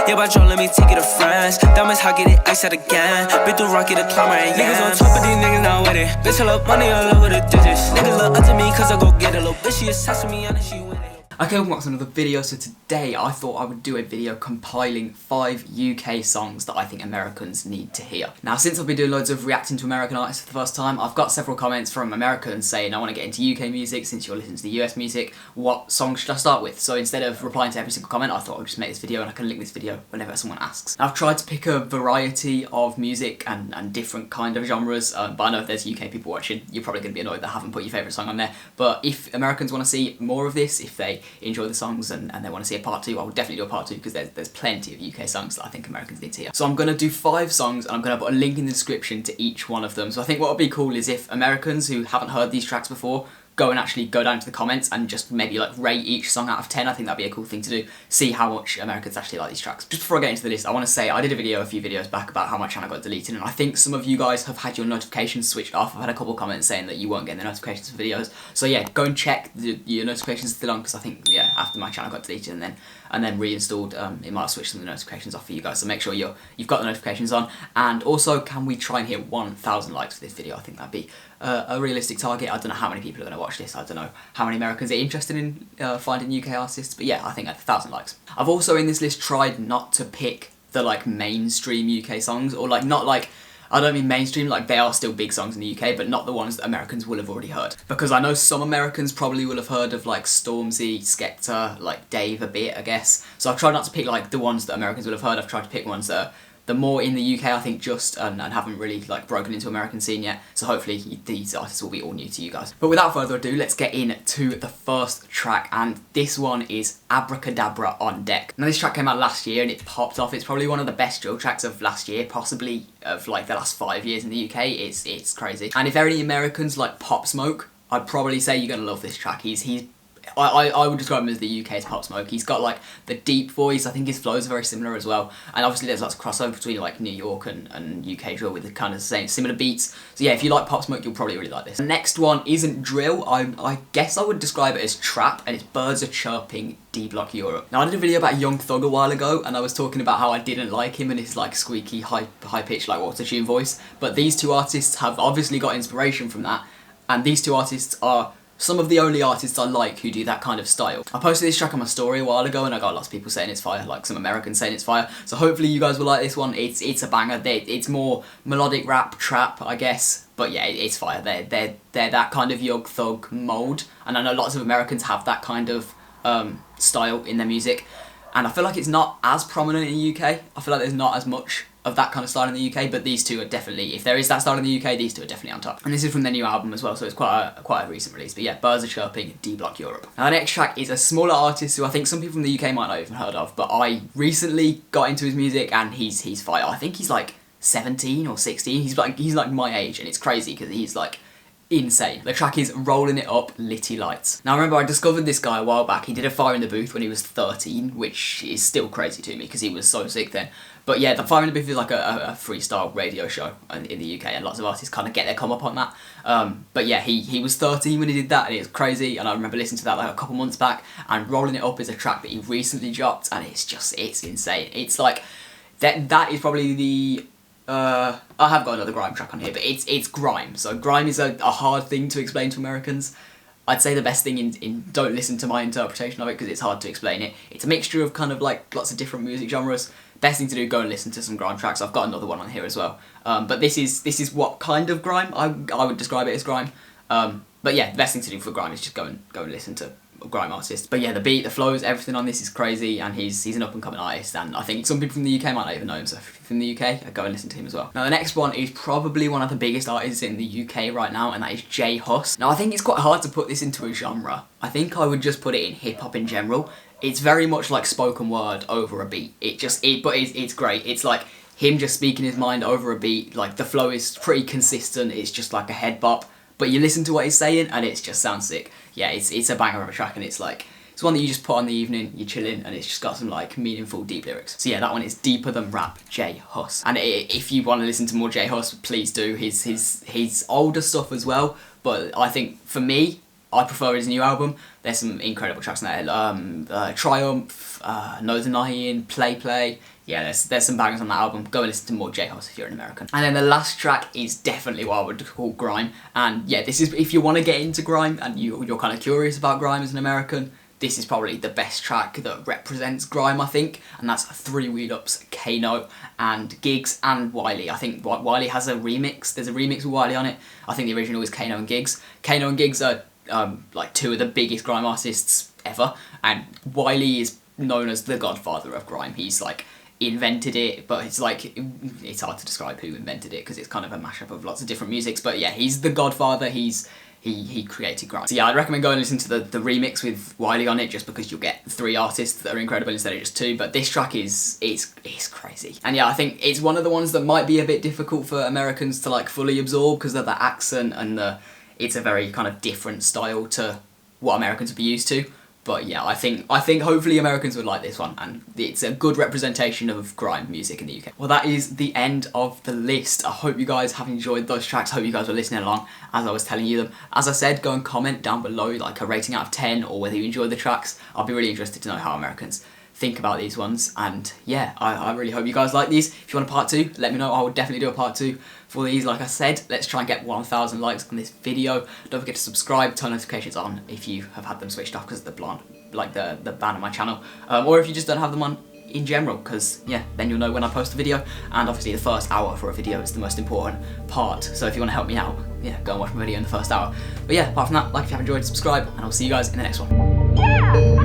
Yeah, by Joe, let me take it to France. Diamonds hot, get it ice out again. Been through rocket, a climber, and niggas on top of these niggas not with it. Bitch, I love money all over the digits. Niggas look up to me cause I go get it. Little bitch, she assassin me, and she with it. Okay, welcome back to another video. So today I thought I would do a video compiling 5 UK songs that I think Americans need to hear. Now, since I've been doing loads of reacting to American artists for the first time, I've got several comments from Americans saying I want to get into UK music. Since you're listening to the US music, what songs should I start with? So instead of replying to every single comment, I thought I'd just make this video and I can link this video whenever someone asks. Now, I've tried to pick a variety of music and different kind of genres, but I know if there's UK people watching, you're probably going to be annoyed that I haven't put your favourite song on there. But if Americans want to see more of this, if they enjoy the songs and they want to see a part 2, I will definitely do a part 2 because there's plenty of UK songs that I think Americans need to hear. So I'm going to do 5 songs and I'm going to put a link in the description to each one of them. So I think what would be cool is if Americans who haven't heard these tracks before go and actually go down to the comments and just maybe like rate each song out of 10. I think that'd be a cool thing to do. See how much Americans actually like these tracks. Just before I get into the list, I want to say I did a video a few videos back about how my channel got deleted, and I think some of you guys have had your notifications switched off. I've had a couple of comments saying that you weren't getting the notifications for videos. So yeah, go and check your notifications still on, because I think yeah, after my channel got deleted and then reinstalled, it might have switched some of the notifications off for you guys. So make sure you've got the notifications on. And also, can we try and hit 1,000 likes for this video? I think that'd be a realistic target. I don't know how many people are going to watch this. I don't know how many Americans are interested in finding UK artists, but yeah, I think at 1,000 likes. I've also in this list tried not to pick the like mainstream UK songs, or like not like, I don't mean mainstream, like they are still big songs in the UK, but not the ones that Americans will have already heard. Because I know some Americans probably will have heard of like Stormzy, Skepta, like Dave a bit, I guess. So I've tried not to pick like the ones that Americans will have heard. I've tried to pick ones that are the more in the UK, I think, just and haven't really like broken into American scene yet. So hopefully these artists will be all new to you guys. But without further ado, let's get into the first track, and this one is Abracadabra on Deck. Now this track came out last year and it popped off. It's probably one of the best drill tracks of last year, possibly of like the last 5 years in the UK. It's crazy. And if any Americans like Pop Smoke, I'd probably say you're gonna love this track. I would describe him as the UK's Pop Smoke. He's got like the deep voice. I think his flows are very similar as well. And obviously there's lots of crossover between like New York and UK drill with the kind of the same similar beats. So yeah, if you like Pop Smoke, you'll probably really like this. The next one isn't drill. I guess I would describe it as trap, and it's Birds Are Chirping, D-Block Europe. Now I did a video about Young Thug a while ago, and I was talking about how I didn't like him and his like squeaky high pitched like auto-tune voice. But these two artists have obviously got inspiration from that, and these two artists are some of the only artists I like who do that kind of style. I posted this track on my story a while ago and I got lots of people saying it's fire, like some Americans saying it's fire. So hopefully you guys will like this one. It's a banger. It's more melodic rap, trap, I guess. But yeah, it's fire. They're that kind of Young Thug mold. And I know lots of Americans have that kind of style in their music. And I feel like it's not as prominent in the UK. I feel like there's not as much of that kind of style in the UK, but these two are definitely, if there is that style in the UK, these two are definitely on top. And this is from their new album as well, so it's quite a recent release. But yeah, Birds Are Chirping, D-Block Europe. Now the next track is a smaller artist who I think some people from the UK might not even heard of, but I recently got into his music and he's fire. I think he's like 17 or 16. He's like my age, and it's crazy because he's like insane. The track is Rolling It Up, LIGHTZ. Now remember, I discovered this guy a while back. He did a Fire in the Booth when he was 13, which is still crazy to me because he was so sick then. But yeah, the Fire in the Booth is like a freestyle radio show in the UK, and lots of artists kind of get their come up on that. But yeah, he was 13 when he did that, and it was crazy, and I remember listening to that like a couple months back, and Rolling It Up is a track that he recently dropped, and it's insane. It's like, that is probably the I have got another grime track on here, but it's grime. So grime is a hard thing to explain to Americans. I'd say the best thing in don't listen to my interpretation of it because it's hard to explain it. It's a mixture of kind of like lots of different music genres. Best thing to do, go and listen to some grime tracks. I've got another one on here as well. But this is what kind of grime I would describe it as grime. But yeah, the best thing to do for grime is just go and listen to grime artists. But yeah, the beat, the flows, everything on this is crazy, and he's an up and coming artist, and I think some people from the UK might not even know him, so if you're from the UK, go and listen to him as well. Now the next one is probably one of the biggest artists in the UK right now, and that is jhus. Now I think it's quite hard to put this into a genre. I think I would just put it in hip hop in general. It's very much like spoken word over a beat. But it's great. It's like him just speaking his mind over a beat. Like the flow is pretty consistent. It's just like a head bop. But you listen to what he's saying and it just sounds sick. Yeah, it's a banger of a track, and it's like, it's one that you just put on the evening, you're chilling, and it's just got some like meaningful, deep lyrics. So yeah, that one is Deeper Than Rap, jhus. And if you want to listen to more jhus, please do. His older stuff as well, but I think for me, I prefer his new album. There's some incredible tracks on there. Triumph, Know the Nine, Play. Yeah, there's some bangers on that album. Go and listen to more jhus if you're an American. And then the last track is definitely what I would call grime. And yeah, this is if you want to get into grime and you're kind of curious about grime as an American, this is probably the best track that represents grime, I think. And that's 3 Wheel Up's Kano and Giggs and Wiley. I think Wiley has a remix. There's a remix with Wiley on it. I think the original is Kano and Giggs. Kano and Giggs are like 2 of the biggest grime artists ever. And Wiley is known as the godfather of grime. He's like invented it, but it's like, it's hard to describe who invented it because it's kind of a mashup of lots of different musics, but yeah, he's the godfather. He created grime. So yeah, I'd recommend going and listen to the remix with Wiley on it, just because you'll get 3 artists that are incredible instead of just 2, but this track is crazy. And yeah, I think it's one of the ones that might be a bit difficult for Americans to like fully absorb because of the accent and it's a very kind of different style to what Americans would be used to. But yeah, I think hopefully Americans would like this one, and it's a good representation of grime music in the UK. Well, that is the end of the list. I hope you guys have enjoyed those tracks. Hope you guys were listening along as I was telling you them. As I said, go and comment down below like a rating out of 10 or whether you enjoyed the tracks. I'll be really interested to know how Americans think about these ones, and yeah, I really hope you guys like these. If you want a part 2, let me know. I will definitely do a part 2 for these. Like I said, let's try and get 1,000 likes on this video. Don't forget to subscribe, turn notifications on if you have had them switched off because of the ban on my channel, or if you just don't have them on in general, because yeah, then you'll know when I post a video. And obviously the first hour for a video is the most important part, so if you want to help me out, yeah, go and watch my video in the first hour. But yeah, apart from that, like if you have enjoyed, subscribe, and I'll see you guys in the next one. Yeah!